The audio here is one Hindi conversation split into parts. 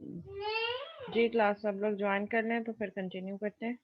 जी, क्लास सब लोग ज्वाइन कर लें तो फिर कंटिन्यू करते हैं।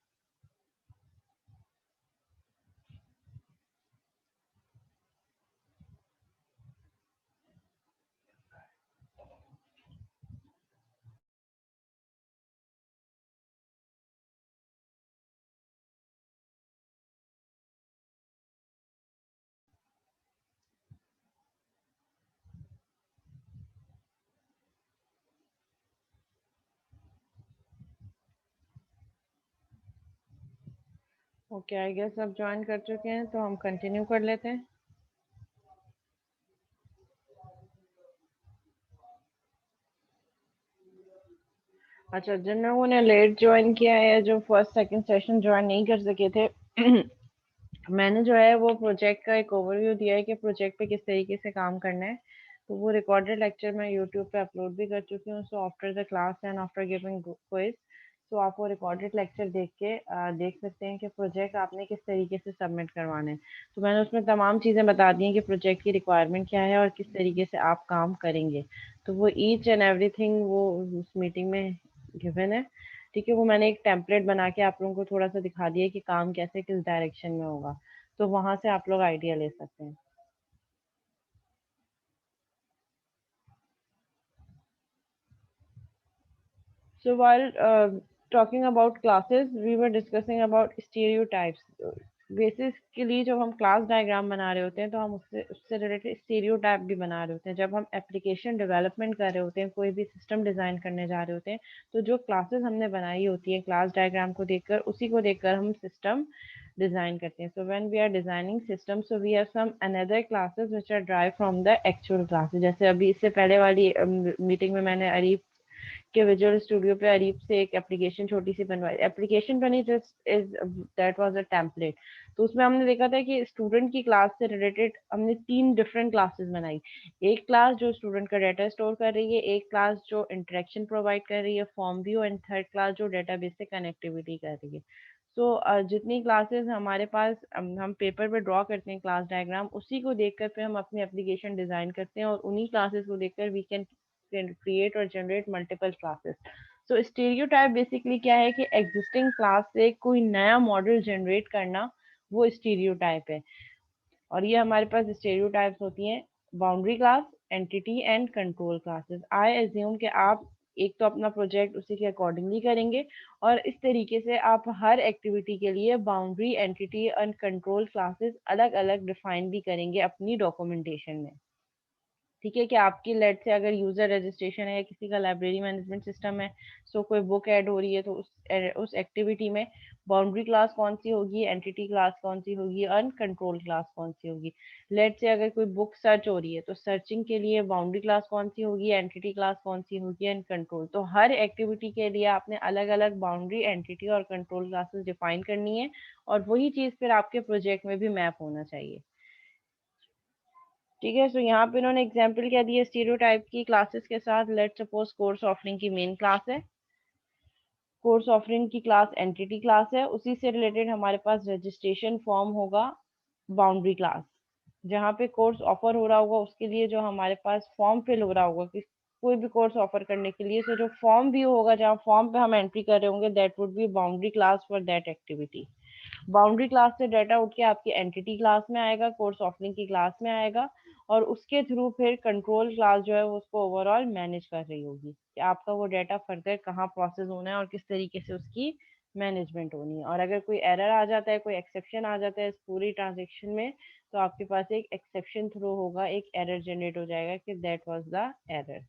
ओके, आई गेस सब ज्वाइन कर चुके हैं तो हम कंटिन्यू कर लेते हैं। अच्छा, जिन लोगों ने लेट ज्वाइन किया है या जो फर्स्ट सेकंड सेशन ज्वाइन नहीं कर सके थे मैंने जो है वो प्रोजेक्ट का एक ओवरव्यू दिया है कि प्रोजेक्ट पे किस तरीके से काम करना है। तो वो रिकॉर्डेड लेक्चर मैं यूट्यूब पे अपलोड भी कर चुकी हूँ। So after the class and after giving quiz, तो आप वो रिकॉर्डेड लेक्चर देख के देख सकते हैं कि प्रोजेक्ट आपने किस तरीके से सबमिट करवाना है। तो मैंने उसमें तमाम चीज़ें बता दी हैं कि प्रोजेक्ट की रिक्वायरमेंट क्या है और किस तरीके से आप काम करेंगे। तो वो ईच एंड एवरीथिंग वो उस मीटिंग में गिवन है। ठीक है, वो मैंने एक टेम्पलेट बना के आप लोगों को थोड़ा सा दिखा दिया कि काम कैसे किस डायरेक्शन में होगा। तो वहां से आप लोग आइडिया ले सकते हैं। So while talking about classes, we were discussing about stereotypes. Basically जब हम क्लास डायग्राम बना रहे होते हैं तो हम उससे उससे रिलेटेड स्टीरियोटाइप भी बना रहे होते हैं। जब हम एप्लीकेशन डेवलपमेंट कर रहे होते हैं, कोई भी सिस्टम डिज़ाइन करने जा रहे होते हैं, तो जो क्लासेस हमने बनाई होती है क्लास डायग्राम को देखकर, उसी को देखकर हम सिस्टम डिज़ाइन करते हैं। So when we are designing system, so we have some another classes which are drive from the actual classes. जैसे अभी इससे पहले वाली मीटिंग में मैंने अरीब के विजुअल स्टूडियो पे अरीब से एक एप्लीकेशन छोटी सी बनवाई। एप्लीकेशन बनी just is that was a template. तो उसमें हमने देखा था कि स्टूडेंट की क्लास से रिलेटेड हमने 3 डिफरेंट क्लासेस बनाई। एक क्लास जो स्टूडेंट का डाटा स्टोर कर रही है, एक क्लास जो इंटरेक्शन प्रोवाइड कर रही है form view, and third class जो डेटाबेस से कनेक्टिविटी कर रही है। सो जितनी क्लासेस हमारे पास हम पेपर पे ड्रॉ करते हैं क्लास डायग्राम, उसी को देखकर फिर हम अपनी एप्लीकेशन डिजाइन करते हैं और उन्हीं क्लासेस को देखकर we can create or generate multiple classes. So stereotype basically क्या है कि existing class से कोई नया मॉडल जनरेट करना, वो stereotype है। और ये हमारे पास stereotypes होती हैं boundary class, entity and control classes. I assume कि आप एक तो अपना प्रोजेक्ट उसी के अकॉर्डिंगली करेंगे और इस तरीके से आप हर एक्टिविटी के लिए boundary, entity and control classes अलग अलग डिफाइन भी करेंगे अपनी डॉक्यूमेंटेशन में। ठीक है, कि आपकी लेट से अगर यूजर रजिस्ट्रेशन है या किसी का लाइब्रेरी मैनेजमेंट सिस्टम है, सो कोई बुक ऐड हो रही है, तो उस एक्टिविटी में बाउंड्री क्लास कौन सी होगी, एंटिटी क्लास कौन सी होगी, और कंट्रोल क्लास कौन सी होगी। लेट से अगर कोई बुक सर्च हो रही है, तो सर्चिंग के लिए बाउंड्री क्लास कौन सी होगी, एंटिटी क्लास कौन सी होगी, एंड कंट्रोल। तो हर एक्टिविटी के लिए आपने अलग अलग बाउंड्री, एंटिटी और कंट्रोल क्लासेस डिफाइन करनी है, और वही चीज फिर आपके प्रोजेक्ट में भी मैप होना चाहिए। ठीक है, सो यहाँ पे इन्होंने एग्जाम्पल क्या दिया स्टीरियोटाइप की क्लासेस के साथ। लेट सपोज कोर्स ऑफरिंग की मेन क्लास है, कोर्स ऑफरिंग की क्लास एंटिटी क्लास है, उसी से रिलेटेड हमारे पास रजिस्ट्रेशन फॉर्म होगा बाउंड्री क्लास। जहाँ पे कोर्स ऑफर हो रहा होगा उसके लिए जो हमारे पास फॉर्म फिल हो रहा होगा कि कोई भी कोर्स ऑफर करने के लिए, तो जो फॉर्म भी होगा जहाँ फॉर्म पे हम एंट्री कर रहे होंगे, that would be boundary class for that activity. Boundary class से डाटा उठ के आपकी एंटिटी क्लास में आएगा, कोर्स ऑफरिंग की क्लास में आएगा, और उसके थ्रू फिर कंट्रोल क्लास जो है वो उसको ओवरऑल मैनेज कर रही होगी कि आपका वो डाटा फर्दर कहाँ प्रोसेस होना है और किस तरीके से उसकी मैनेजमेंट होनी है। और अगर कोई एरर आ जाता है, कोई एक्सेप्शन आ जाता है इस पूरी ट्रांजेक्शन में, तो आपके पास एक एक्सेप्शन थ्रो होगा, एक एरर जनरेट हो जाएगा कि that was the error.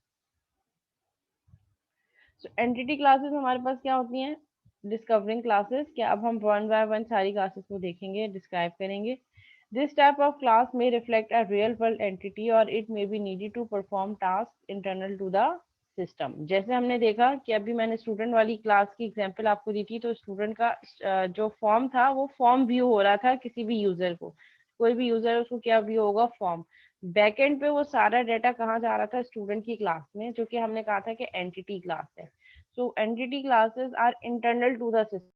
So entity classes हमारे पास क्या होती हैं, डिस्कवरिंग क्लासेस। क्या अब हम वन बाय वन सारी क्लासेस को देखेंगे, डिस्क्राइब करेंगे। दिस टाइप ऑफ क्लास में reflect a real world entity और it may be needed to perform task internal to the system. जैसे हमने देखा कि अभी मैंने स्टूडेंट वाली क्लास की एग्जांपल आपको दी थी, तो स्टूडेंट का जो फॉर्म था वो फॉर्म व्यू हो रहा था किसी भी यूजर को, कोई भी यूजर है उसको क्या व्यू होगा, फॉर्म। बैकएंड पे वो सारा डाटा कहाँ जा रहा था, स्टूडेंट की क्लास में, जो कि हमने कहा था कि एंटिटी क्लास है। So entity classes are internal to the system.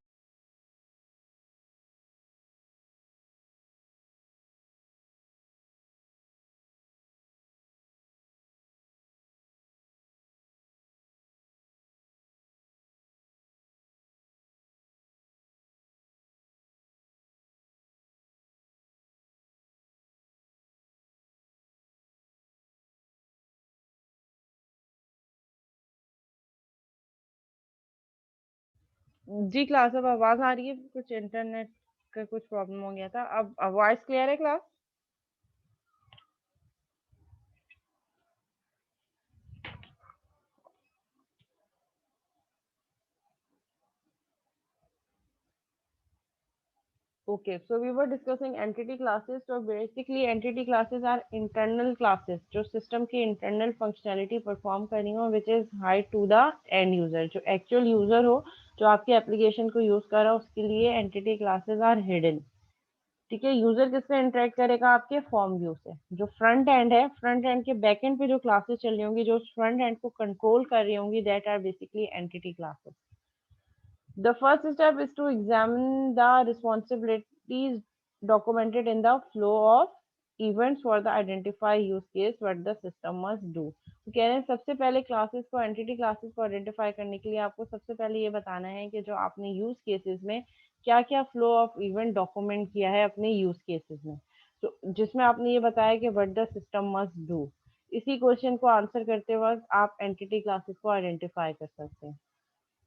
Ji class, अब आवाज आ रही है? कुछ इंटरनेट का कुछ प्रॉब्लम हो गया था। अब वॉइस क्लियर है class? Okay, so we were discussing entity classes. So basically entity classes are internal classes जो system की internal functionality perform करनी हो, which is hide to the end user. जो actual user हो, जो आपकी application को use कर रहा है, उसके लिए entity classes are hidden. ठीक है, यूजर किससे इंटरेक्ट करेगा? आपके फॉर्म व्यू से। जो फ्रंट एंड है, फ्रंट एंड के बैक एंड पे जो क्लासेस चल रही होंगी, जो फ्रंट एंड को कंट्रोल कर रही होंगी, that are basically entity classes. The first step is to examine the responsibilities documented in the flow of events for the identify use case what the system must do. तो कह रहे हैं सबसे पहले क्लासेस को, एंटिटी क्लासेस को आइडेंटिफाई करने के लिए आपको सबसे पहले ये बताना है कि जो आपने यूज केसेस में क्या क्या फ्लो ऑफ इवेंट डॉक्यूमेंट किया है अपने यूज केसेस में। तो जिसमें आपने ये बताया कि what the system must do, इसी क्वेश्चन को आंसर करते वक्त आप एंटिटी क्लासेस को आइडेंटिफाई कर सकते हैं।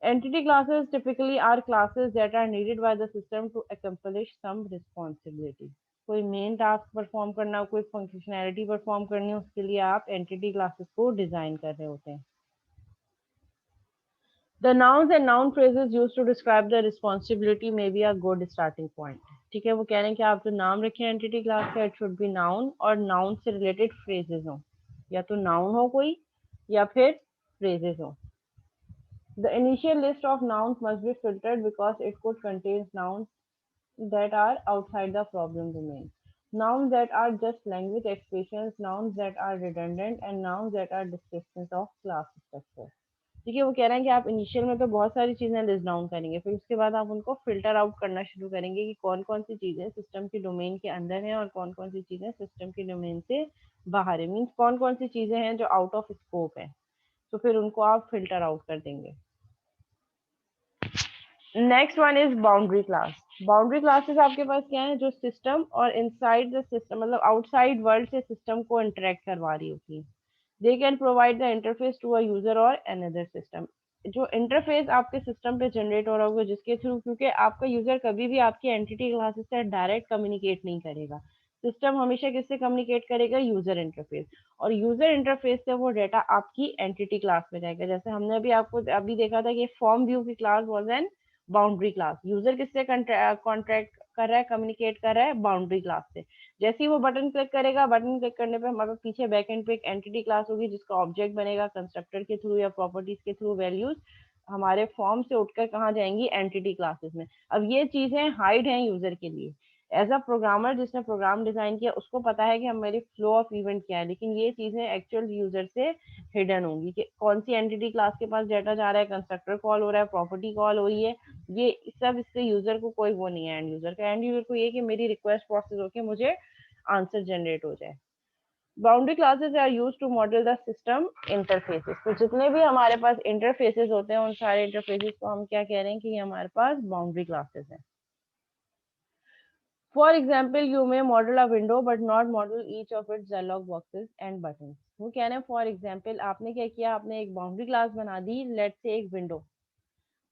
Entity classes typically are classes that are needed by the system to accomplish some responsibility. कोई मेन टास्क परफॉर्म करना हो, कोई फंक्शनैलिटी परफॉर्म करनी हो, उसके लिए आप एंटिटी क्लासेस को डिजाइन कर रहे होते हैं। The nouns and noun phrases used to describe the responsibility may be a good starting point. ठीक है, वो कह रहे हैं कि आप जो नाम रखें एंटिटी क्लास का, इट शुड बी नाउन, और नाउन से रिलेटेड फ्रेजेस हो, या तो नाउन हो कोई या फिर फ्रेजेस हो। The initial list of nouns must be filtered because it could contain nouns that are outside the problem domain. Nouns that are just language expressions, nouns that are redundant, and nouns that are descriptions of class structure. ठीक है, वो कह रहे हैं कि आप इनिशियल में तो बहुत सारी चीजें लिस्ट डाउन करेंगे, फिर उसके बाद आप उनको फिल्टर आउट करना शुरू करेंगे कि कौन कौन सी चीजें सिस्टम के डोमेन के अंदर हैं और कौन कौन सी चीजें सिस्टम के डोमेन से बाहर है, मीन्स कौन कौन सी चीजें हैं जो आउट ऑफ स्कोप है, तो फिर उनको आप फिल्टर आउट कर देंगे। Next one is boundary class. Boundary classes आपके पास क्या है? जो सिस्टम और इनसाइड द सिस्टम, मतलब आउटसाइड वर्ल्ड से सिस्टम को इंटरेक्ट करवा रही होती है। They can provide the interface to a user और अनदर सिस्टम। जो इंटरफेस आपके सिस्टम पे जनरेट हो रहा होगा, जिसके थ्रू, क्योंकि आपका यूजर कभी भी आपकी एंटिटी क्लासेस से डायरेक्ट कम्युनिकेट नहीं करेगा, सिस्टम हमेशा किससे कम्युनिकेट करेगा? User interface. और यूजर इंटरफेस से वो डेटा आपकी एंटिटी क्लास में जाएगा। जैसे हमने अभी आपको अभी देखा था कि फॉर्म व्यू की class was an boundary class. User किससे कॉन्ट्रैक्ट कर रहा है, कम्युनिकेट कर रहा है? बाउंड्री क्लास से। जैसे ही वो बटन क्लिक करेगा, बटन क्लिक करने पे हमारे पीछे बैक एंड पे एक एंटिटी क्लास होगी जिसका ऑब्जेक्ट बनेगा कंस्ट्रक्टर के थ्रू या प्रॉपर्टीज के थ्रू। वैल्यूज हमारे फॉर्म से उठकर कहाँ जाएंगी? एंटिटी क्लासेस में। अब ये चीजें हाइड हैं यूजर के लिए। एज अ प्रोग्रामर जिसने प्रोग्राम डिजाइन किया, उसको पता है कि हमारी फ्लो ऑफ इवेंट क्या है, लेकिन ये चीजें एक्चुअल यूजर से हिडन होंगी कि कौन सी एंटिटी क्लास के पास डाटा जा रहा है, कंस्ट्रक्टर कॉल हो रहा है, प्रॉपर्टी कॉल हो रही है। ये सब इससे यूजर को कोई वो नहीं है। एंड यूजर का, एंड यूजर को ये कि मेरी रिक्वेस्ट प्रोसेस होकर मुझे आंसर जनरेट हो जाए। Boundary classes are use to model the system interfaces. तो जितने भी हमारे पास इंटरफेसेस होते हैं, उन सारे इंटरफेसेस को हम क्या कह रहे हैं कि ये हमारे पास बाउंड्री क्लासेस हैं। For example, you may model a window but not model each of its dialogue boxes and button. वो कह रहे हैं फॉर एग्जाम्पल आपने क्या किया, आपने एक बाउंड्री क्लास बना दी, लेट से एक विंडो।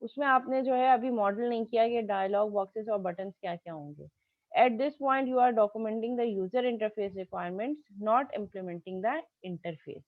उसमें आपने जो है अभी मॉडल नहीं किया कि डायलॉग बॉक्सेस और बटन्स क्या क्या होंगे। At this point you are documenting the user interface requirements, not implementing the interface.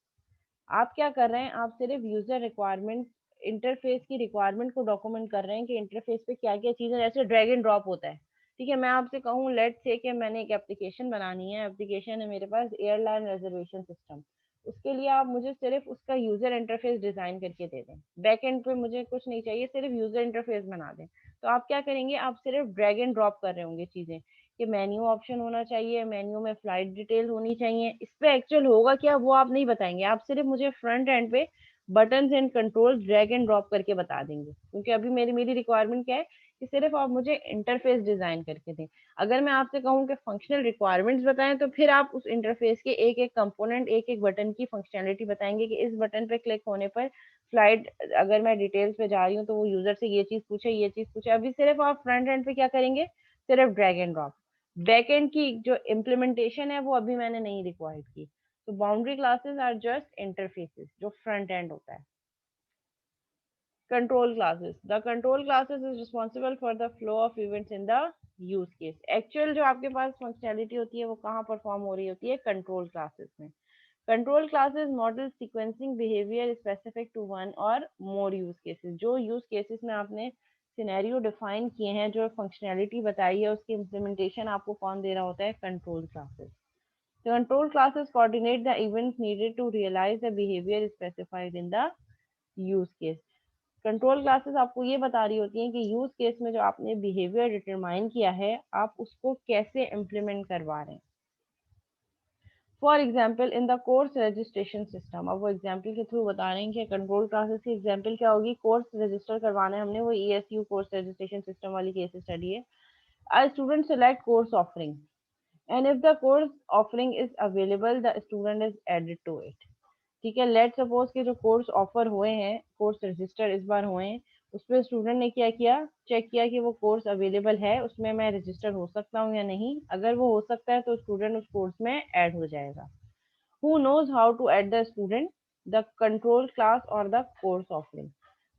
आप क्या कर रहे हैं? आप सिर्फ यूजर रिक्वायरमेंट, इंटरफेस की रिक्वायरमेंट को डॉक्यूमेंट कर रहे हैं कि इंटरफेस पे क्या क्या चीजें, जैसे ड्रैग एंड ड्रॉप होता है। ठीक है, मैं आपसे कहूँ लेट से कि मैंने एक एप्लीकेशन बनानी है, एप्लीकेशन है मेरे पास एयरलाइन रिजर्वेशन सिस्टम। उसके लिए आप मुझे सिर्फ उसका यूजर इंटरफेस डिजाइन करके दे दें, बैक एंड पे मुझे कुछ नहीं चाहिए, सिर्फ यूजर इंटरफेस बना दें। तो आप क्या करेंगे? आप सिर्फ ड्रैग एंड ड्रॉप कर रहे होंगे चीजें कि मेन्यू ऑप्शन होना चाहिए, मेन्यू में फ्लाइट डिटेल होनी चाहिए। इस पे एक्चुअल होगा क्या वो आप नहीं बताएंगे, आप सिर्फ मुझे फ्रंट एंड पे button and control drag and drop करके बता देंगे, क्योंकि अभी मेरी मेरी रिक्वायरमेंट क्या है कि सिर्फ आप मुझे इंटरफेस डिजाइन करके दें। अगर मैं आपसे कहूँ कि फंक्शनल रिक्वायरमेंट्स बताएं, तो फिर आप उस इंटरफेस के एक एक कंपोनेंट, एक एक बटन की फंक्शनैलिटी बताएंगे कि इस बटन पे क्लिक होने पर फ्लाइट, अगर मैं डिटेल्स पे जा रही हूँ तो वो यूजर से ये चीज पूछे, ये चीज पूछे। अभी सिर्फ आप फ्रंट एंड पे क्या करेंगे? सिर्फ ड्रैग एंड ड्रॉप। बैकएंड की जो इम्प्लीमेंटेशन है वो अभी मैंने नहीं रिक्वायर्ड की। तो boundary classes are just interfaces, जो फ्रंट एंड होता है। control classes. The control classes is responsible for the flow of events in the use case. Actual जो आपके पास functionality होती है वो कहाँ perform हो रही होती है? control classes में. Control classes model sequencing behavior specific to one or more use cases. जो use cases में आपने सिनेरियो डिफाइन किए हैं, जो फंक्शनैलिटी बताई है, उसकी इम्प्लीमेंटेशन आपको कौन दे रहा होता है? Control classes. The control classes coordinate the events needed to realize the behavior specified in the use case. Control classes आपको ये बता रही होती हैं कि यूज केस में जो आपने बिहेवियर डिटरमाइन किया है, आप उसको कैसे इम्प्लीमेंट करवा रहे हैं. For example in the course registration system. अब वो एग्जाम्पल के थ्रू बता रहे हैं कि कंट्रोल क्लासेस की एग्जाम्पल क्या होगी. कोर्स रजिस्टर करवाना है हमने, वो ESU कोर्स रजिस्ट्रेशन सिस्टम वाली केस स्टडी है. A student select course offering and if the course offering is available the student is added to it. ठीक है, लेट सपोज के जो कोर्स ऑफर हुए हैं, कोर्स रजिस्टर इस बार हुए हैं, उस पर स्टूडेंट ने क्या किया? चेक किया कि वो कोर्स अवेलेबल है, उसमें मैं रजिस्टर हो सकता हूँ या नहीं. अगर वो हो सकता है तो स्टूडेंट उस कोर्स में ऐड हो जाएगा. Who knows how to add the student? The control class और द कोर्स ऑफरिंग.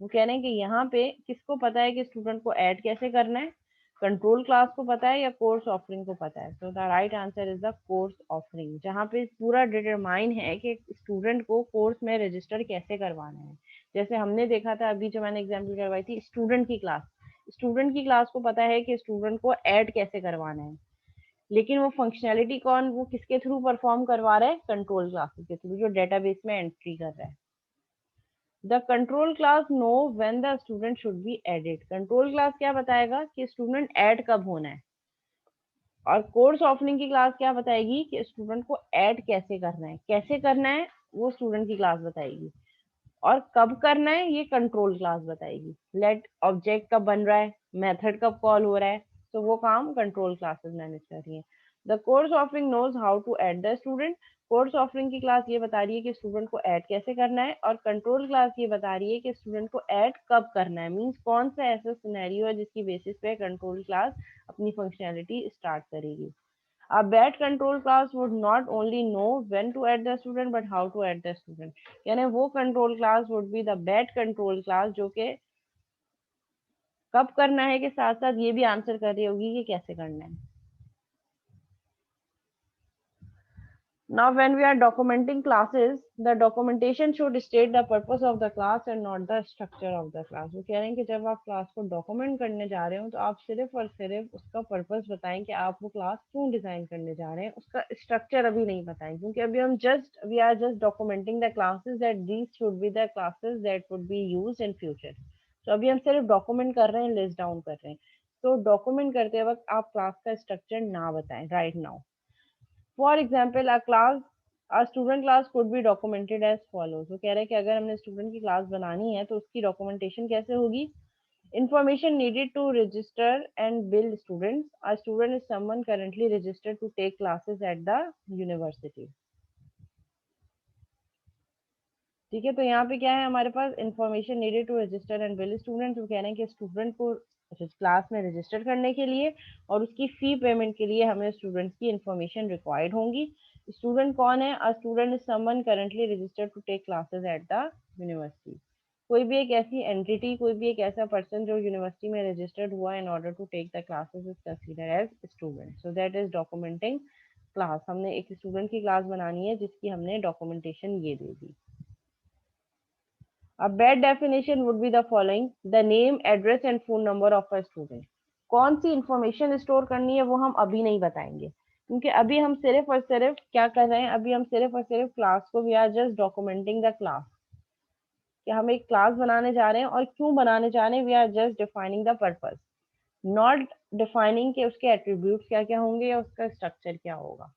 वो कह रहे हैं कि यहाँ पे किसको पता है कि स्टूडेंट को ऐड कैसे करना है? कंट्रोल क्लास को पता है या कोर्स ऑफरिंग को पता है? तो the right answer is the course offering, जहाँ पे पूरा डिटरमाइन है कि स्टूडेंट को कोर्स में रजिस्टर कैसे करवाना है. जैसे हमने देखा था अभी जो मैंने एग्जाम्पल करवाई थी, स्टूडेंट की क्लास. स्टूडेंट की क्लास को पता है कि स्टूडेंट को ऐड कैसे करवाना है, लेकिन वो फंक्शनैलिटी कौन, वो किसके थ्रू परफॉर्म करवा रहा है? कंट्रोल क्लासेस के थ्रू, जो डेटाबेस में एंट्री कर रहा है. The control class know when the student should be added. Control class क्या बताएगा कि स्टूडेंट ऐड कब होना है. और कोर्स ऑफरिंग की क्लास क्या बताएगी कि स्टूडेंट को ऐड कैसे करना है. कैसे करना है वो स्टूडेंट की क्लास बताएगी, और कब करना है ये कंट्रोल क्लास बताएगी. लेट ऑब्जेक्ट कब बन रहा है, मेथड कब कॉल हो रहा है, तो वो काम कंट्रोल क्लासेस मैनेज कर रही है. The course offering knows how to add the student. Course offering की क्लास ये बता रही है कि स्टूडेंट को ऐड कैसे करना है, और कंट्रोल क्लास ये बता रही है कि स्टूडेंट को ऐड कब करना है. मीन्स कौन सा ऐसा सिनेरियो है जिसकी बेसिस पे कंट्रोल क्लास अपनी फंक्शनैलिटी स्टार्ट करेगी. A bad control class would not only know when to add the student but how to add the student. यानी वो control class would be the bad control class जो कि कब करना है के साथ साथ ये भी आंसर कर रही होगी कि कैसे करना है. Now when we are documenting classes, the documentation should state the purpose of the class and not the structure of the class. वो कह रहे हैं कि जब आप क्लास को डॉक्यूमेंट करने जा रहे हो तो आप सिर्फ और सिर्फ उसका पर्पस बताएं कि आप वो क्लास क्यों डिजाइन करने जा रहे हैं. उसका स्ट्रक्चर अभी नहीं बताएं, क्योंकि अभी हम we are just documenting the classes that these should be the classes that would be used in future. तो अभी हम सिर्फ डॉक्यूमेंट कर रहे हैं, लिस्ट डाउन कर रहे हैं. तो डॉक्यूमेंट करते वक्त आप क्लास का स्ट्रक्चर ना बताएं right now. For example a student class could be documented as follows. वो कह रहे हैं कि अगर हमने स्टूडेंट की क्लास बनानी है तो उसकी डॉक्यूमेंटेशन कैसे होगी. Information needed to register and build students. A student is someone currently registered to take classes at the university. ठीक है, तो यहाँ पे क्या है हमारे पास, information needed to register and bill student. वो कह रहे हैं कि स्टूडेंट को क्लास में रजिस्टर करने के लिए और उसकी फी पेमेंट के लिए हमें स्टूडेंट्स की इन्फॉर्मेशन रिक्वायर्ड होंगी. स्टूडेंट कौन है? A student is someone currently registered to take classes at the university. कोई भी एक ऐसी एंटिटी, कोई भी एक ऐसा पर्सन जो यूनिवर्सिटी में रजिस्टर्ड हुआ इन order to take the classes is considered as student. So that is documenting class. हमने एक स्टूडेंट की क्लास बनानी है जिसकी हमने डॉक्यूमेंटेशन ये दे दी. A bad definition would be the following: the name, address and phone number of a student. कौन सी इंफॉर्मेशन स्टोर करनी है वो हम अभी नहीं बताएंगे, क्योंकि अभी हम सिर्फ और सिर्फ क्या कर रहे हैं, अभी हम सिर्फ और सिर्फ क्लास को, we are just documenting the class. कि हम एक क्लास बनाने जा रहे हैं और क्यों बनाने जा रहे हैं, we are just defining the purpose, not defining के उसके एट्रीब्यूट्स क्या क्या होंगे या उसका स्ट्रक्चर क्या होगा.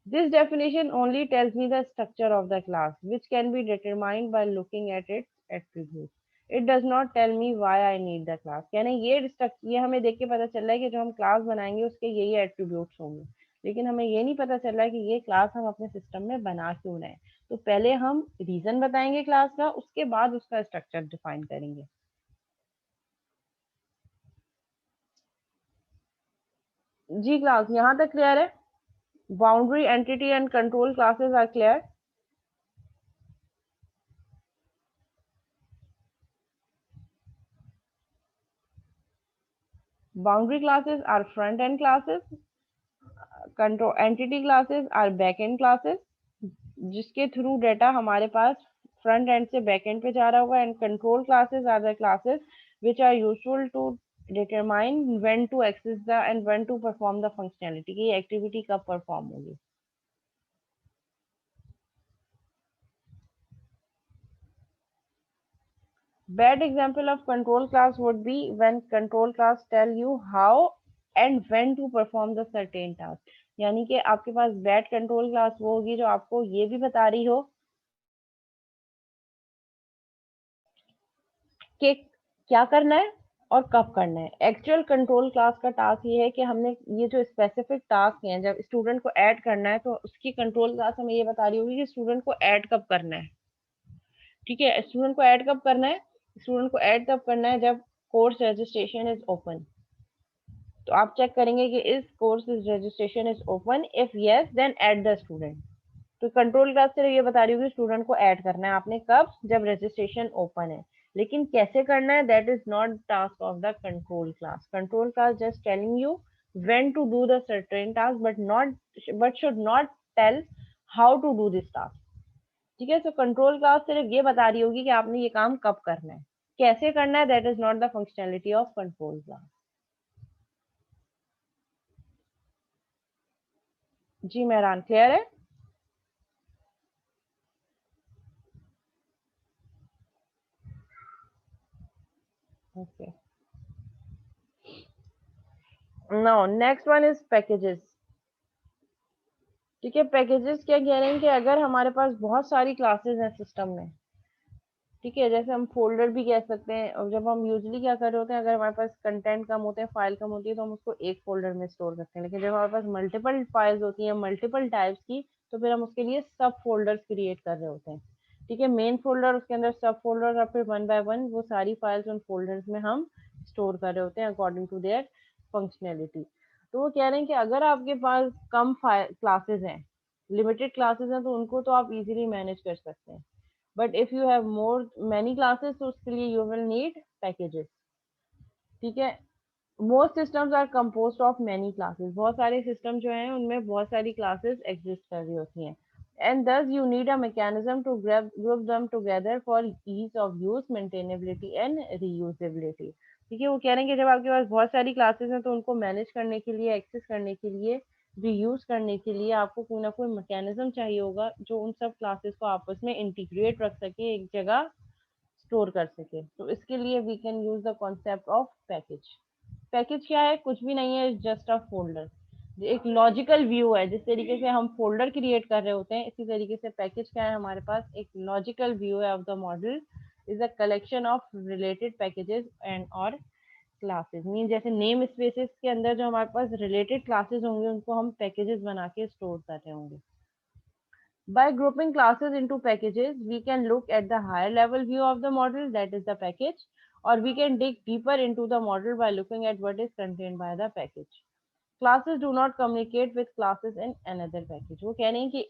This definition only tells me the structure of the class, which can be determined by looking at its attributes. It does not tell me why I need the class. यानी ये हमें देख के पता चल रहा है कि जो हम क्लास बनाएंगे उसके यही एट्रीब्यूट्स होंगे, लेकिन हमें ये नहीं पता चल रहा है कि ये क्लास हम अपने सिस्टम में बना क्यों रहे हैं. तो पहले हम रीजन बताएंगे क्लास का, उसके बाद उसका स्ट्रक्चर डिफाइन करेंगे. जी क्लास यहाँ तक क्लियर है. Boundary, entity and control classes are clear. Boundary classes are front end classes. Control entity classes are back and classes, जिसके थ्रू डेटा हमारे पास फ्रंट एंड से बैक एंड पे जा रहा होगा. And control classes are the classes which are useful to determine when to access the end when to perform the functionality, की एक्टिविटी कब परफॉर्म होगी. Bad example of control class would be when control class tell you how and when to perform the certain task. यानी कि आपके पास बैड कंट्रोल क्लास वो होगी जो आपको ये भी बता रही हो कि क्या करना है और कब करना है. एक्चुअल कंट्रोल क्लास का टास्क ये है कि हमने ये जो स्पेसिफिक टास्क हैं, जब स्टूडेंट को ऐड करना है तो उसकी कंट्रोल क्लास हमें ये बता रही होगी कि स्टूडेंट को ऐड कब करना है. ठीक है, स्टूडेंट को ऐड कब करना है. स्टूडेंट को ऐड तब करना है जब कोर्स रजिस्ट्रेशन इज ओपन. तो आप चेक करेंगे कि इस course registration is open, if yes then add the student. तो कंट्रोल क्लास से ये बता रही होगी स्टूडेंट को ऐड करना है आपने कब, जब रजिस्ट्रेशन ओपन है. लेकिन कैसे करना है that is not task of the control class. Control class just telling you when to do the certain task but should not tell how to do this task. ठीक है, तो कंट्रोल क्लास सिर्फ ये बता रही होगी कि आपने ये काम कब करना है. कैसे करना है that is not the functionality of control class. जी मेहरान, क्लियर है. Okay, now next one is packages. ठीक है, पैकेजेस क्या कह रहे हैं कि अगर हमारे पास बहुत सारी क्लासेस हैं सिस्टम में, ठीक है, जैसे हम फोल्डर भी कह सकते हैं. और जब हम यूजली क्या कर रहे होते हैं, अगर हमारे पास कंटेंट कम होते हैं, फाइल कम होती है, तो हम उसको एक फोल्डर में स्टोर करते हैं. लेकिन जब हमारे पास मल्टीपल फाइल्स होती हैं मल्टीपल टाइप्स की, तो फिर हम उसके लिए सब फोल्डर्स क्रिएट कर रहे होते हैं. ठीक है, मेन फोल्डर, उसके अंदर सब फोल्डर, और फिर वन बाय वन वो सारी फाइल्स उन फोल्डर्स में हम स्टोर कर रहे होते हैं अकॉर्डिंग टू देयर फंक्शनैलिटी. तो वो कह रहे हैं कि अगर आपके पास कम क्लासेस हैं, लिमिटेड क्लासेस हैं, तो उनको तो आप इजीली मैनेज कर सकते हैं. But if you have more many classes, तो उसके लिए यू विल नीड पैकेजेस. ठीक है, most systems are composed of many classes. बहुत सारे सिस्टम जो हैं उनमें बहुत सारी क्लासेस एग्जिस्ट कर रही होती हैं. एंड दस you need a mechanism to group them together for ease of use, maintainability and reusability. ठीक है, वो कह रहे हैं कि जब आपके पास बहुत सारी क्लासेस हैं तो उनको मैनेज करने के लिए, एक्सेस करने के लिए, रीयूज करने के लिए आपको कोई ना कोई मैकेनिज्म चाहिए होगा जो उन सब क्लासेस को आपस में इंटीग्रेट रख सके, एक जगह स्टोर कर सके. तो इसके लिए we can use the concept of package. Package क्या है, कुछ भी नहीं है, जस्ट अ फोल्डर. एक लॉजिकल व्यू है. जिस तरीके से हम फोल्डर क्रिएट कर रहे होते हैं, इसी तरीके से पैकेज क्या है, हमारे पास एक लॉजिकल व्यू है of the model, is a collection of related packages and और क्लासेस. मीन जैसे नेम स्पेसेस के अंदर जो हमारे पास रिलेटेड क्लासेस होंगे उनको हम पैकेजेस बना के स्टोर कर रहे होंगे. By grouping classes into packages, we can look at the higher level view of the model, that is the package, or we can dig deeper into the model by looking at what is contained by the package. Classes do not communicate with classes in another package. वो कह रहे हैं कि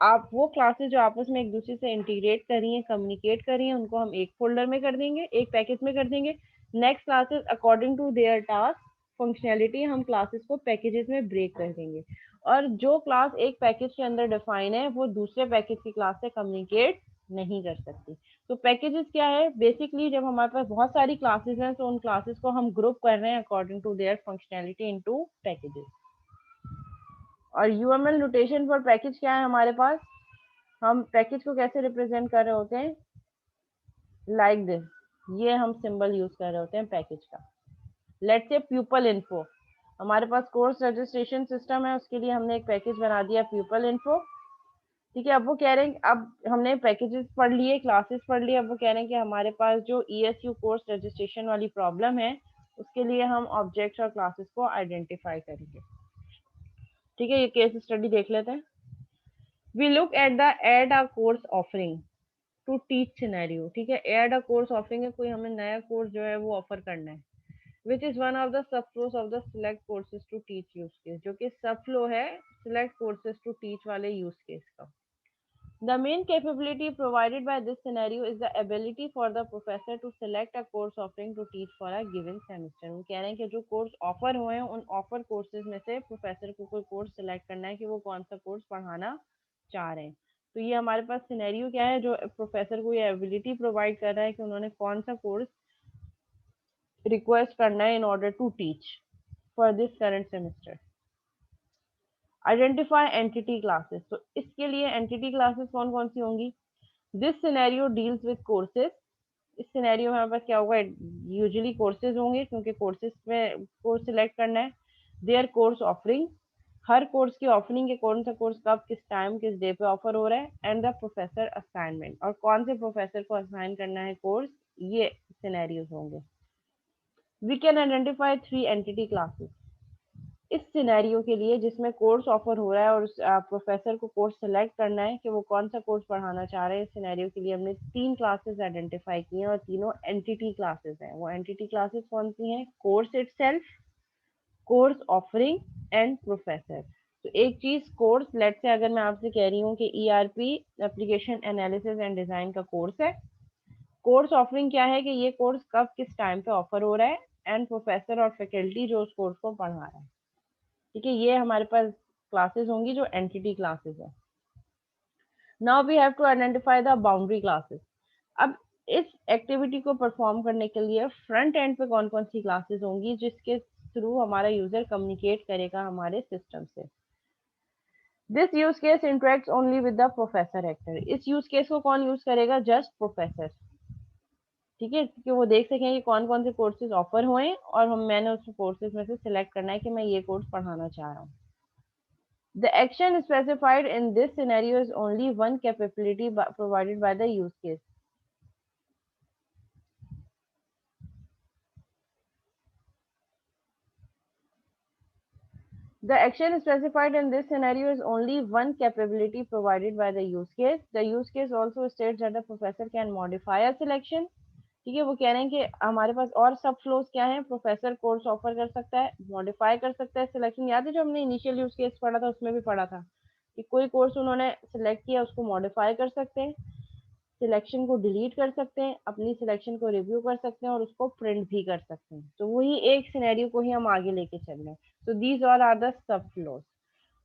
आप वो क्लासेस जो आपस में एक दूसरे से इंटीग्रेट कर रही हैं, कम्युनिकेट कर रही हैं, उनको हम एक फोल्डर में कर देंगे, एक पैकेज में कर देंगे. Next classes according to there task functionality हम क्लासेस को पैकेजेस में ब्रेक कर देंगे. और जो क्लास एक पैकेज के अंदर डिफाइन है वो दूसरे पैकेज की क्लास से कम्युनिकेट नहीं कर सकती. तो पैकेजेस क्या है, बेसिकली जब हमारे पास बहुत सारी क्लासेस हैं तो उन क्लासेस को हम ग्रुप कर रहे हैं according to their functionality into packages. और यूएमएल नोटेशन फॉर पैकेज क्या है हमारे पास, हम पैकेज को कैसे रिप्रेजेंट कर रहे होते हैं, लाइक दिस. ये हम सिंबल यूज कर रहे होते हैं पैकेज का. लेट्स से प्यूपल इन्फो, हमारे पास कोर्स रजिस्ट्रेशन सिस्टम है, उसके लिए हमने एक पैकेज बना दिया प्यूपल इन्फो. ठीक है, अब वो कह रहे हैं, अब हमने पैकेजेस पढ़ लिए, क्लासेस पढ़ लिए, अब वो कह रहे हैं कि हमारे पास जो ईएसयू कोर्स रजिस्ट्रेशन वाली प्रॉब्लम है उसके लिए हम ऑब्जेक्ट्स और क्लासेस को आइडेंटिफाई करेंगे. ठीक है, ये केस स्टडी देख लेते हैं. We look at the add a course offering to teach scenario. ठीक है, एड अ कोर्स ऑफरिंग है, कोई हमें नया कोर्स जो है वो ऑफर करना है. Which is one of the sub flows of the select courses to teach use case, जो कि सब फ्लो है सिलेक्ट कोर्सेज टू टीच वाले यूज केस का. The main capability provided by this scenario is the ability for the professor to select a course offering to teach for a given semester. वो कह रहे हैं कि जो कोर्स ऑफर हुए हैं उन ऑफर कोर्सेज में से प्रोफेसर को कोई कोर्स सेलेक्ट करना है कि वो कौन सा कोर्स पढ़ाना चाह रहे हैं। तो ये हमारे पास सिनेरियो क्या है, जो प्रोफेसर को ये एबिलिटी प्रोवाइड कर रहा है कि उन्होंने कौन सा कोर्स रिक्वेस्ट करना है in order to teach for this current semester. Identify entity classes, तो इसके लिए एंटिटी क्लासेस कौन कौन सी होंगी। This scenario deals with courses, इस सिनेरियो में हमारे पास क्या होगा, यूजुअली कोर्सेज होंगे क्योंकि कोर्सेज में कोर्स सिलेक्ट करना है। देयर कोर्स ऑफरिंग, हर कोर्स की ऑफरिंग के कौन सा कोर्स कब किस टाइम किस डे पे ऑफर हो रहा है। एंड द प्रोफेसर असाइनमेंट, और कौन से प्रोफेसर को असाइन करना है कोर्स, ये सिनेरियोज होंगे। We can identify 3 entity classes, इस सिनेरियो के लिए जिसमें कोर्स ऑफर हो रहा है और उस प्रोफेसर को कोर्स सेलेक्ट करना है कि वो कौन सा कोर्स पढ़ाना चाह रहे हैं। इस सिनेरियो के लिए हमने 3 क्लासेस आइडेंटिफाई की हैं और तीनों एंटिटी क्लासेस हैं। वो एंटिटी क्लासेस कौन सी हैं, course itself, course offering and professor. तो एक चीज कोर्स, लेट से अगर मैं आपसे कह रही हूँ कि ERP application analysis and design का कोर्स है, कोर्स ऑफरिंग क्या है कि ये कोर्स कब किस टाइम पे ऑफर हो रहा है, एंड प्रोफेसर और फैकल्टी जो उस कोर्स को पढ़ा रहा है। ठीक है, ये हमारे पास क्लासेस होंगी जो एंटिटी क्लासेस है। Now we have to identify the boundary classes. अब इस एक्टिविटी को परफॉर्म करने के लिए फ्रंट एंड पे कौन कौन सी क्लासेस होंगी जिसके थ्रू हमारा यूजर कम्युनिकेट करेगा हमारे सिस्टम से। This use case interact only with the professor actor, इस यूज केस को कौन यूज करेगा, जस्ट प्रोफेसर। ठीक है, कि वो देख सकें कि कौन कौन से कोर्सेज ऑफर हुए और मैंने उस कोर्सेज में से सिलेक्ट करना है कि मैं ये कोर्स पढ़ाना चाह रहा हूँ। The action specified in this scenario is only one capability provided by the use case. The action specified in this scenario is only one capability provided by the use case. The use case also states that the professor can modify a selection. ठीक है, वो कह रहे हैं कि हमारे पास और सब फ्लोज क्या है, प्रोफेसर कोर्स ऑफर कर सकता है, मॉडिफाई कर सकता है सिलेक्शन। याद है जो हमने इनिशियल यूज केस पढ़ा था उसमें भी पढ़ा था कि कोई कोर्स उन्होंने सिलेक्ट किया उसको मॉडिफाई कर सकते हैं, सिलेक्शन को डिलीट कर सकते हैं, अपनी सिलेक्शन को रिव्यू कर सकते हैं और उसको प्रिंट भी कर सकते हैं। तो वही एक सिनेरियो को ही हम आगे लेके चल रहे हैं। So these all are the subflows.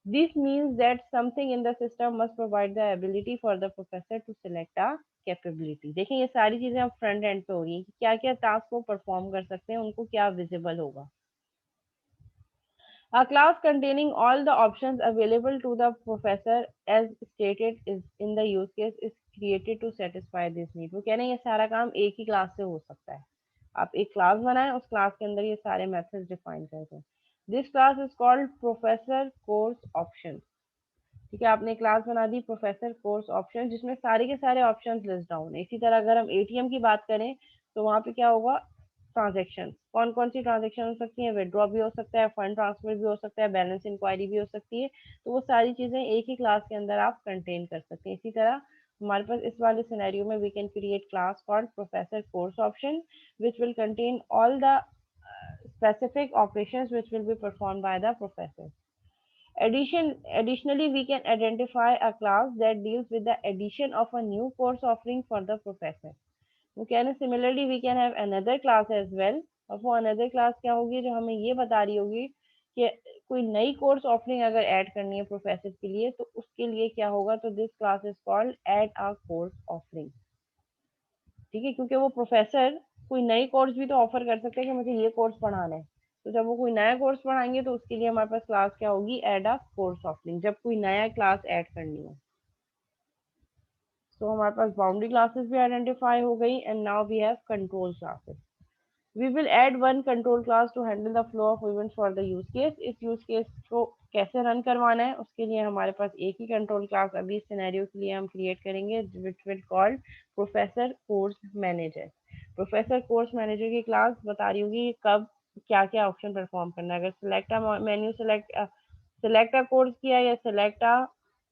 This means that something in the system must provide the ability for the professor to select a capability. देखें ये सारी चीजें अब फ्रंट एंड पे हो रही है कि क्या क्या टास्क वो परफॉर्म कर सकते हैं, उनको क्या विजिबल होगा। A class containing all the options available to the professor as stated is in the use case is created to satisfy this need. वो कह रहे हैं ये सारा काम एक ही क्लास से हो सकता है। आप एक क्लास बनाएं, उस क्लास के अंदर ये सारे मेथड्स डिफाइन कर दें। This class is called professor course option. ठीक है, आपने क्लास बना दी प्रोफेसर कोर्स ऑप्शन जिसमें सारे के सारे ऑप्शंस लिस्ट डाउन है। इसी तरह अगर हम एटीएम की बात करें तो वहां पे क्या होगा, ट्रांजेक्शन, कौन कौन सी ट्रांजेक्शन हो सकती है, विड्रॉ भी हो सकता है, फंड ट्रांसफर भी हो सकता है, बैलेंस इंक्वायरी भी हो सकती है। तो वो सारी चीजें एक ही क्लास के अंदर आप कंटेन कर सकते हैं। इसी तरह हमारे पास इस वाले सिनेरियो में we can create class called professor course option which will contain all the specific operations which will be performed by the professor. Additionally, we can identify a class that deals with the addition of a new course offering for the professor. Similarly, we can have another class as well. और वो another class क्या होगी, जो हमें ये बता रही होगी कि कोई नई कोर्स ऑफरिंग अगर ऐड करनी है प्रोफेसर के लिए तो उसके लिए क्या होगा, तो this class is called add a course offering. ठीक है, क्योंकि वो प्रोफेसर कोई नई कोर्स भी तो ऑफर कर सकते हैं कि मुझे ये कोर्स पढ़ाना है। तो जब वो कोई नया कोर्स पढ़ाएंगे तो उसके लिए हमारे पास क्लास क्या होगी, ऐड अ कोर्स ऑफरिंग, जब कोई नया क्लास ऐड करनी हो। तो हमारे पास बाउंड्री क्लासेस भी आइडेंटिफाई हो गई and now we have control classes. We will add one control class to handle the flow of events for the use case. इस यूज केस को कैसे रन करवाना है उसके लिए हमारे पास एक ही कंट्रोल क्लास अभी इस सिनेरियो के लिए हम क्रिएट करेंगे which will called professor course manager. Professor course manager की क्लास बता रही होगी कब क्या क्या ऑप्शन परफॉर्म करना है। अगर select menu select a course किया या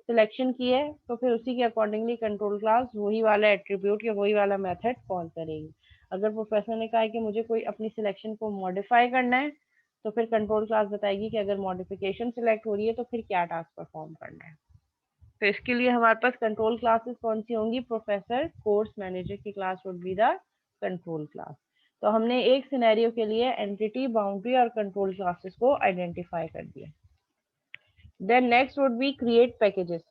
सिलेक्शन की है तो फिर उसी के अकॉर्डिंगली कंट्रोल क्लास वही वाला एट्रीब्यूट या वही वाला मेथड कॉल करेगी। अगर प्रोफेसर ने कहा है कि मुझे कोई अपनी सिलेक्शन को मॉडिफाई करना है तो फिर कंट्रोल क्लास बताएगी कि अगर मॉडिफिकेशन सिलेक्ट हो रही है तो फिर क्या टास्क परफॉर्म करना है। तो इसके लिए हमारे पास कंट्रोल क्लासेस कौन सी होंगी? प्रोफेसर कोर्स मैनेजर की class would be the control class. तो हमने एक सिनेरियो के लिए एंटिटी, बाउंड्री और कंट्रोल क्लासेस को आइडेंटिफाई कर दिया। Then next would be create packages.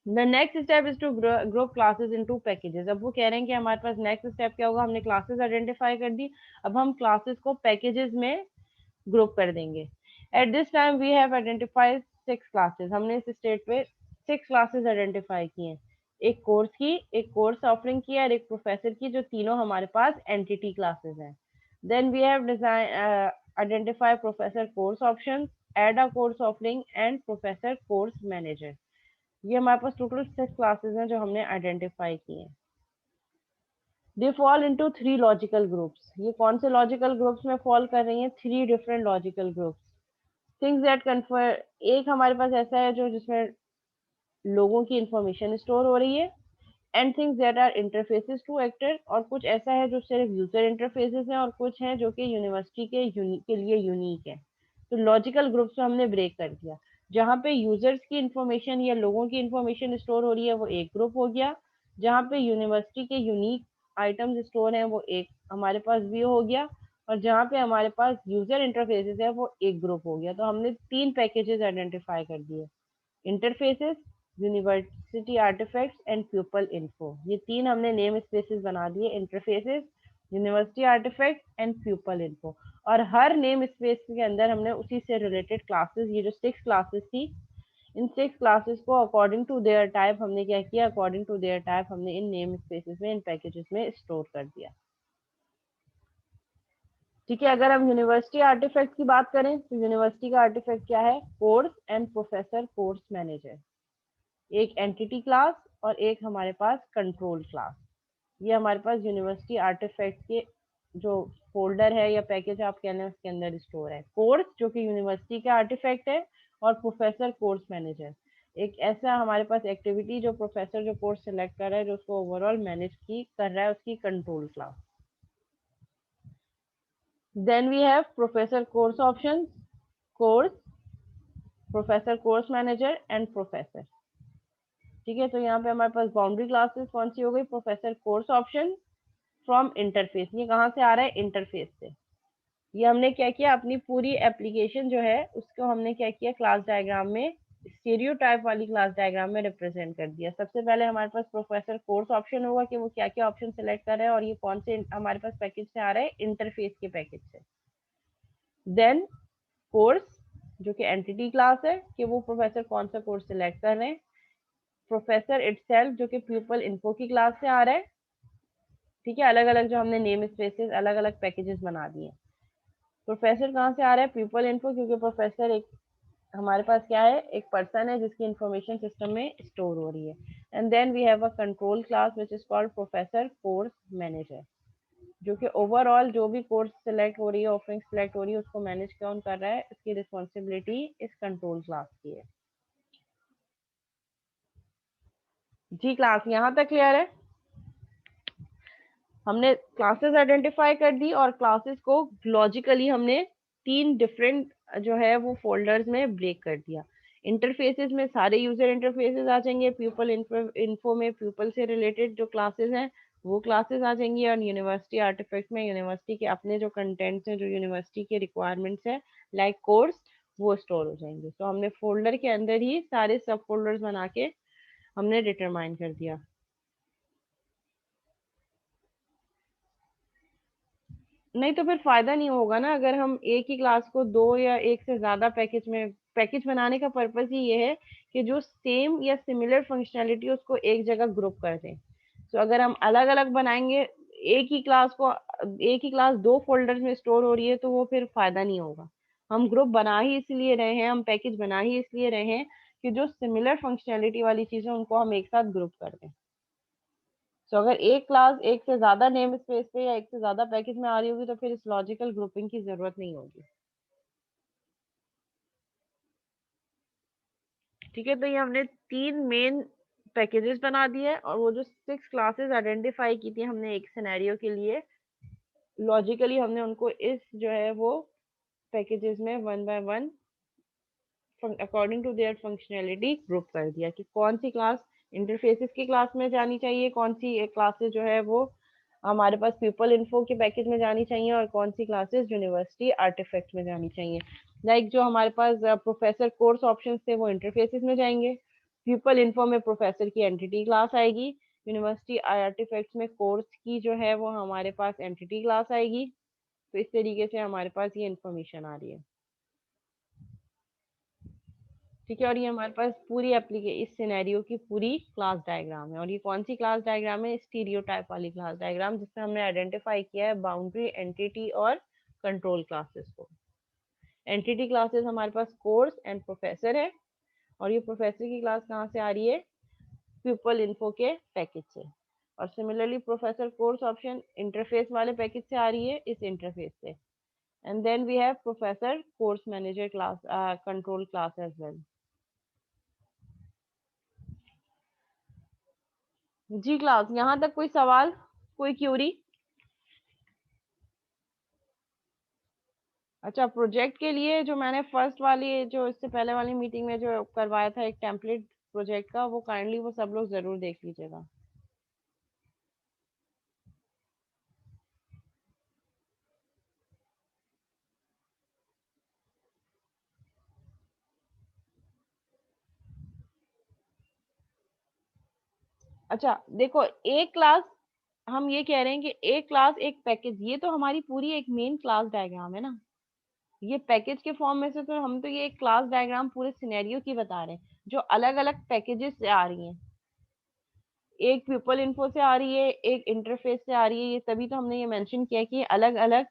The next step is to group classes into packages. अब वो कह रहे हैं कि हमारे पास नेक्स्ट स्टेप क्या होगा? हमने क्लासेस आइडेंटिफाई कर दी, अब हम क्लासेस को पैकेजेस में ग्रुप कर देंगे। At this time we have identified 6 classes. हमने इस स्टेट पे 6 क्लासेस आइडेंटिफाई किए हैं, एक कोर्स की, एक कोर्स ऑफरिंग की और एक प्रोफेसर की, जो तीनों हमारे पास एंटिटी क्लासेस हैं। Then we have design identify professor course option, add a course offering and professor course manager. ये हमारे पास टोटल 6 क्लासेस हैं जो हमने आइडेंटिफाई किए हैं। They fall into 3 logical groups. ये कौन से लॉजिकल ग्रुप्स में फॉल कर रही हैं? 3 different logical groups. Things that confer, एक हमारे पास ऐसा है जो जिसमें लोगों की इंफॉर्मेशन स्टोर हो रही है, and things that are interfaces to actor, और कुछ ऐसा है जो सिर्फ यूजर इंटरफेसेस हैं, और कुछ हैं जो कि यूनिवर्सिटी के लिए यूनिक है। तो लॉजिकल ग्रुप्स में हमने ब्रेक कर दिया। जहाँ पे यूजर्स की इंफॉर्मेशन या लोगों की इंफॉर्मेशन स्टोर हो रही है वो एक ग्रुप हो गया, जहाँ पे यूनिवर्सिटी के यूनिक आइटम्स स्टोर हैं वो एक हमारे पास व्यू हो गया, और जहाँ पे हमारे पास यूजर इंटरफेसेस है वो एक ग्रुप हो गया। तो हमने 3 पैकेजेस आइडेंटिफाई कर दिए, interfaces, university artifacts and people info. ये 3 हमने नेम स्पेसेस बना दिए, interfaces, university artifact and people info. और हर नेम स्पेस के अंदर हमने उसी से रिलेटेड क्लासेस, ये जो 6 क्लासेस थी, इन 6 क्लासेस को अकॉर्डिंग टू देयर टाइप हमने क्या किया? अकॉर्डिंग टू देयर टाइप हमने इन नेम स्पेसेस में, इन पैकेजेस में स्टोर कर दिया। ठीक है, अगर हम यूनिवर्सिटी आर्टिफैक्ट की बात करें तो यूनिवर्सिटी का आर्टिफैक्ट क्या है? Course and professor course manager, एक एंटिटी क्लास और एक हमारे पास कंट्रोल क्लास। ये हमारे पास यूनिवर्सिटी आर्टिफैक्ट के जो फोल्डर है या पैकेज आप कह लें उसके अंदर स्टोर है। कोर्स जो कि यूनिवर्सिटी का आर्टिफैक्ट है, और प्रोफेसर कोर्स मैनेजर एक ऐसा हमारे पास एक्टिविटी जो प्रोफेसर जो कोर्स सेलेक्ट कर रहा है, जो उसको ओवरऑल मैनेज की कर रहा है, उसकी control class. Then we have professor course option, course, professor course manager and professor. ठीक है, तो यहाँ पे हमारे पास बाउंड्री क्लासेस कौन सी हो गई? Professor course option from interface. ये कहाँ से आ रहा है? इंटरफेस से। ये हमने क्या किया? अपनी पूरी एप्लीकेशन जो है उसको हमने क्या किया? क्लास डायग्राम में, स्टीरियोटाइप वाली क्लास डायग्राम में रिप्रेजेंट कर दिया। सबसे पहले हमारे पास प्रोफेसर कोर्स ऑप्शन होगा कि वो क्या क्या ऑप्शन सेलेक्ट कर रहा है, और ये कौन से हमारे पास पैकेज से आ रहा है? इंटरफेस के पैकेज से। देन कोर्स जो कि एंटिटी क्लास है कि वो प्रोफेसर कौन सा कोर्स सिलेक्ट कर रहे हैं। प्रोफेसर इटसेल्फ जो कि प्यूपल इन्फो की क्लास से आ रहा है। ठीक है, अलग अलग जो हमने नेम स्पेसेस अलग अलग पैकेजेस बना दिए। प्रोफेसर कहाँ से आ रहा है? पीपल इन्फो, क्योंकि प्रोफेसर एक हमारे पास क्या है? एक पर्सन है जिसकी इंफॉर्मेशन सिस्टम में स्टोर हो रही है। And then we have a control class which is called professor course manager, जो कि ओवरऑल जो भी कोर्स सिलेक्ट हो रही है, ऑफरिंग सिलेक्ट हो रही है, उसको मैनेज कौन कर रहा है? इसकी रिस्पॉन्सिबिलिटी इस कंट्रोल क्लास की है। जी क्लास यहाँ तक क्लियर है? हमने क्लासेस आइडेंटिफाई कर दी, और क्लासेस को लॉजिकली हमने 3 डिफरेंट जो है वो फोल्डर्स में ब्रेक कर दिया। इंटरफेसेस में सारे यूजर इंटरफेसेस आ जाएंगे, प्यूपल इन्फो में प्यूपल से रिलेटेड जो क्लासेस हैं वो क्लासेस आ जाएंगी, और यूनिवर्सिटी आर्टिफैक्ट में यूनिवर्सिटी के अपने जो कंटेंट्स हैं, जो यूनिवर्सिटी के रिक्वायरमेंट्स हैं लाइक कोर्स, वो स्टोर हो जाएंगे। तो हमने फोल्डर के अंदर ही सारे सब फोल्डर्स बना के हमने डिटरमाइन कर दिया। नहीं तो फिर फायदा नहीं होगा ना, अगर हम एक ही क्लास को 2 या एक से ज्यादा पैकेज में, पैकेज बनाने का पर्पस ही ये है कि जो सेम या सिमिलर फंक्शनैलिटी उसको एक जगह ग्रुप कर दें। तो अगर हम अलग अलग बनाएंगे, एक ही क्लास को, एक ही क्लास 2 फोल्डर्स में स्टोर हो रही है, तो वो फिर फायदा नहीं होगा। हम ग्रुप बना ही इसलिए रहे हैं, हम पैकेज बना ही इसलिए रहे हैं कि जो सिमिलर फंक्शनैलिटी वाली चीजें उनको हम एक साथ ग्रुप कर दें। तो अगर एक क्लास एक से ज्यादा नेम स्पेस पे या एक से ज्यादा पैकेज में आ रही होगी, तो फिर इस लॉजिकल ग्रुपिंग की जरूरत नहीं होगी। ठीक है, तो ये हमने 3 मेन पैकेजेस बना दिए हैं, और वो जो 6 क्लासेस आइडेंटिफाई की थी हमने एक सिनेरियो के लिए, लॉजिकली हमने उनको इस जो है वो पैकेजेस में one by one according to their functionality group कर दिया कि कौन सी क्लास इंटरफेसेस की क्लास में जानी चाहिए, कौन सी क्लासेस जो है वो हमारे पास पीपल इन्फो के पैकेज में जानी चाहिए, और कौन सी क्लासेस यूनिवर्सिटी आर्टिफैक्ट में जानी चाहिए। लाइक जो हमारे पास प्रोफेसर कोर्स ऑप्शंस थे वो इंटरफेसेस में जाएंगे, पीपल इन्फो में प्रोफेसर की एंटिटी क्लास आएगी, यूनिवर्सिटी आर्टिफैक्ट्स में कोर्स की जो है वो हमारे पास एंटिटी क्लास आएगी। तो इस तरीके से हमारे पास ये इंफॉर्मेशन आ रही है। ठीक है, और ये हमारे पास पूरी इस सिनेरियो की पूरी क्लास डायग्राम है। और ये कौन सी क्लास डायग्राम है? स्टीरियोटाइप वाली क्लास डायग्राम, जिसमें हमने आइडेंटिफाई किया है बाउंड्री, एंटिटी और कंट्रोल क्लासेस को। एंटिटी क्लासेस हमारे पास कोर्स एंड प्रोफेसर है, और ये प्रोफेसर की क्लास कहाँ से आ रही है? पीपल इन्फो के पैकेज से। और similarly professor course option interface वाले पैकेज से आ रही है, इस इंटरफेस से। And then we have professor course manager class control class as well. जी क्लास, यहाँ तक कोई सवाल, कोई क्यूरी? अच्छा, प्रोजेक्ट के लिए जो मैंने फर्स्ट वाली, जो इससे पहले वाली मीटिंग में जो करवाया था एक टेम्पलेट प्रोजेक्ट का, वो काइंडली वो सब लोग जरूर देख लीजिएगा। अच्छा देखो, एक क्लास, हम ये कह रहे हैं कि एक क्लास एक पैकेज, ये तो हमारी पूरी एक मेन क्लास डायग्राम है ना। ये पैकेज के फॉर्म में से तो हम तो ये एक क्लास डायग्राम पूरे सिनेरियो की बता रहे हैं, जो अलग अलग पैकेजेस से आ रही हैं। एक पीपल इन्फो से आ रही है, एक इंटरफेस से आ रही है, ये तभी तो हमने ये मेंशन किया कि अलग अलग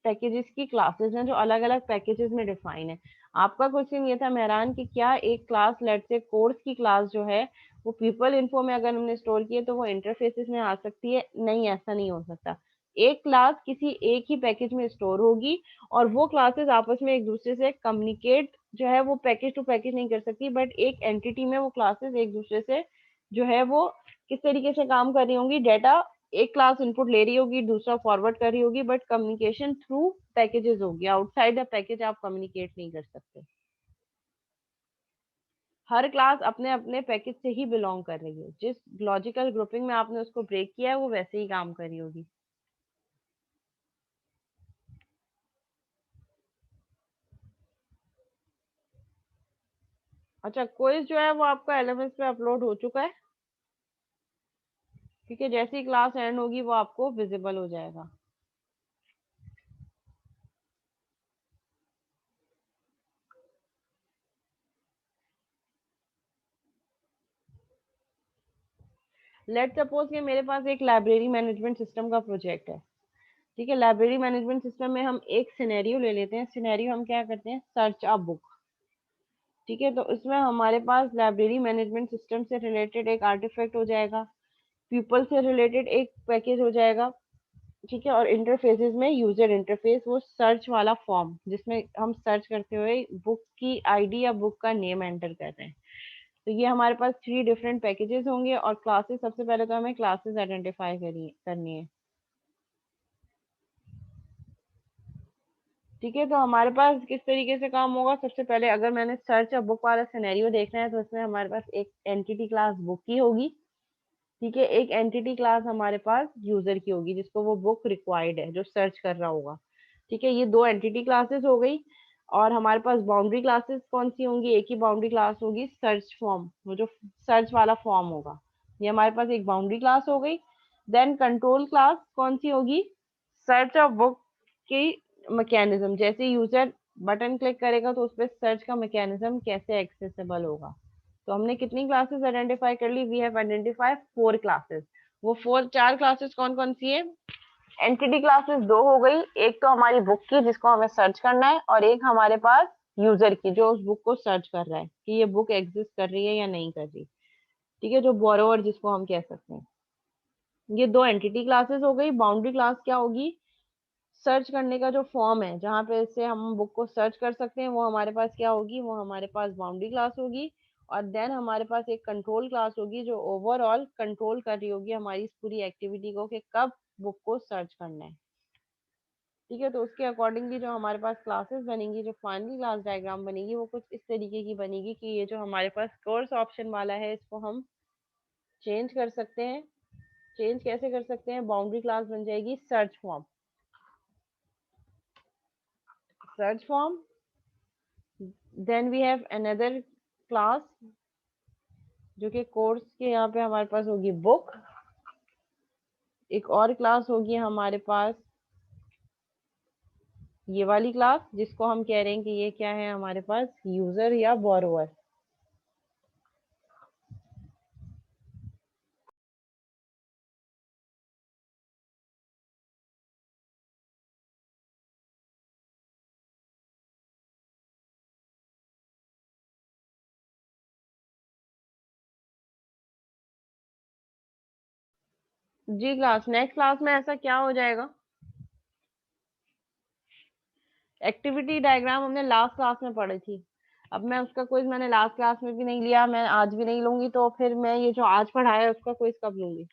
पैकेजेस की क्लासेस हैं जो अलग अलग पैकेजेस में डिफाइन है। आपका क्वेश्चन ये था मेहरान कि क्या एक क्लास, लेट से कोर्स की क्लास जो है वो पीपल इन्फो में अगर हमने स्टोर की है तो वो इंटरफेसेस में आ सकती है? नहीं, ऐसा नहीं हो सकता। एक क्लास किसी एक ही पैकेज में स्टोर होगी, और वो क्लासेस आपस में एक दूसरे से कम्युनिकेट जो है वो पैकेज टू पैकेज नहीं कर सकती, बट एक एंटिटी में वो क्लासेस एक दूसरे से जो है वो किस तरीके से काम कर रही होंगी? डेटा एक क्लास इनपुट ले रही होगी, दूसरा फॉरवर्ड कर रही होगी, बट कम्युनिकेशन थ्रू पैकेजेस होगी। आउटसाइड द पैकेज आप कम्युनिकेट नहीं कर सकते। हर क्लास अपने अपने पैकेज से ही बिलोंग कर रही है, जिस लॉजिकल ग्रुपिंग में आपने उसको ब्रेक किया है वो वैसे ही काम कर रही होगी। अच्छा, क्विज जो है वो आपका एलएमएस पे अपलोड हो चुका है। ठीक है, जैसी क्लास एंड होगी वो आपको विजिबल हो जाएगा। लेट सपोज कि मेरे पास एक लाइब्रेरी मैनेजमेंट सिस्टम का प्रोजेक्ट है। ठीक है, लाइब्रेरी मैनेजमेंट सिस्टम में हम एक सिनेरियो ले लेते हैं। सिनेरियो हम क्या करते हैं? Search a book. ठीक है, तो इसमें हमारे पास लाइब्रेरी मैनेजमेंट सिस्टम से रिलेटेड एक आर्टिफैक्ट हो जाएगा, पीपल से रिलेटेड एक पैकेज हो जाएगा। ठीक है, और इंटरफेसेस में यूजर इंटरफेस, वो सर्च वाला फॉर्म जिसमें हम सर्च करते हुए बुक की आईडी या बुक का नेम एंटर कर रहे हैं। तो ये हमारे पास 3 डिफरेंट पैकेजेस होंगे। और क्लासेस, सबसे पहले तो हमें क्लासेस आइडेंटिफाई करनी है। ठीक है, तो हमारे पास किस तरीके से काम होगा? सबसे पहले अगर मैंने सर्च और बुक वाला सिनेरियो देखना है तो इसमें हमारे पास एक एंटिटी क्लास बुक की होगी। ठीक है, एक एंटिटी क्लास हमारे पास यूजर की होगी, जिसको वो बुक रिक्वायर्ड है, जो सर्च कर रहा होगा। ठीक है, ये 2 एंटिटी क्लासेस हो गई। और हमारे पास बाउंड्री क्लासेस कौन सी होंगी? एक ही बाउंड्री क्लास होगी, सर्च फॉर्म, वो जो सर्च वाला फॉर्म होगा, ये हमारे पास एक बाउंड्री क्लास हो गई। देन कंट्रोल क्लास कौन सी होगी? सर्च ऑफ बुक की मैकेनिज्म, जैसे यूजर बटन क्लिक करेगा तो उस पर सर्च का मैकेनिज्म कैसे एक्सेसिबल होगा। तो हमने कितनी क्लासेस आइडेंटिफाई कर ली? We have identify 4 classes. वो 4 क्लासेस कौन कौन सी है? एंटिटी क्लासेस 2 हो गई, एक तो हमारी बुक की जिसको हमें सर्च करना है, और एक हमारे पास यूजर की जो उस बुक को सर्च कर रहा है कि ये बुक एग्जिस्ट कर रही है या नहीं कर रही। ठीक है, जो बोरोवर जिसको हम कह सकते हैं। ये 2 एंटिटी क्लासेस हो गई। बाउंड्री क्लास क्या होगी? सर्च करने का जो फॉर्म है जहाँ पे से हम बुक को सर्च कर सकते हैं, वो हमारे पास क्या होगी? वो हमारे पास बाउंड्री क्लास होगी। और देन हमारे पास एक कंट्रोल क्लास होगी जो ओवरऑल कंट्रोल कर रही होगी हमारी इस पूरी एक्टिविटी को कि कब बुक को सर्च करना है। ठीक है, तो उसके अकॉर्डिंगली जो हमारे पास क्लासेस बनेंगी, जो फाइनल क्लास डायग्राम बनेगी वो कुछ इस तरीके की बनेगी कि ये जो हमारे पास कोर्स ऑप्शन वाला है इसको हम चेंज कर सकते हैं। चेंज कैसे कर सकते हैं? बाउंड्री क्लास बन जाएगी search form. Search form, then we have another class जो कि कोर्स के यहाँ पे हमारे पास होगी बुक। एक और क्लास होगी हमारे पास ये वाली क्लास जिसको हम कह रहे हैं कि ये क्या है हमारे पास, यूजर या बोरोवर। जी क्लास, नेक्स्ट क्लास में ऐसा क्या हो जाएगा, एक्टिविटी डायग्राम हमने लास्ट क्लास में पढ़ी थी। अब मैं उसका क्विज मैंने लास्ट क्लास में भी नहीं लिया, मैं आज भी नहीं लूंगी, तो फिर मैं ये जो आज पढ़ाया है उसका क्विज कब लूंगी?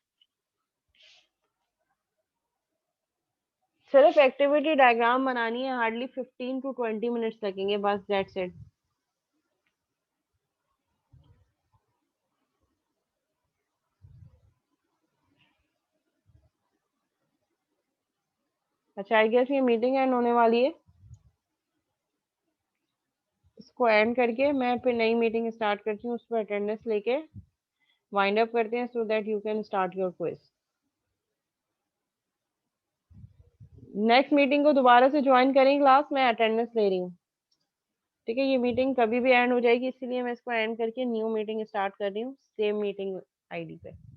सिर्फ एक्टिविटी डायग्राम बनानी है, हार्डली 15 to 20 मिनट्स लगेंगे, बस दैट्स इट। अच्छा, आई गेस ये मीटिंग एंड होने वाली है। इसको एंड करके मैं फिर नई मीटिंग स्टार्ट करती हूँ, उस पर अटेंडेंस लेके वाइंड अप करते हैं so that you can start your quiz. Next meeting को दोबारा से ज्वाइन करें क्लास, मैं अटेंडेंस ले रही हूँ। ठीक है, ये मीटिंग कभी भी एंड हो जाएगी, इसीलिए मैं इसको एंड करके न्यू मीटिंग स्टार्ट कर रही हूँ सेम मीटिंग आईडी पे।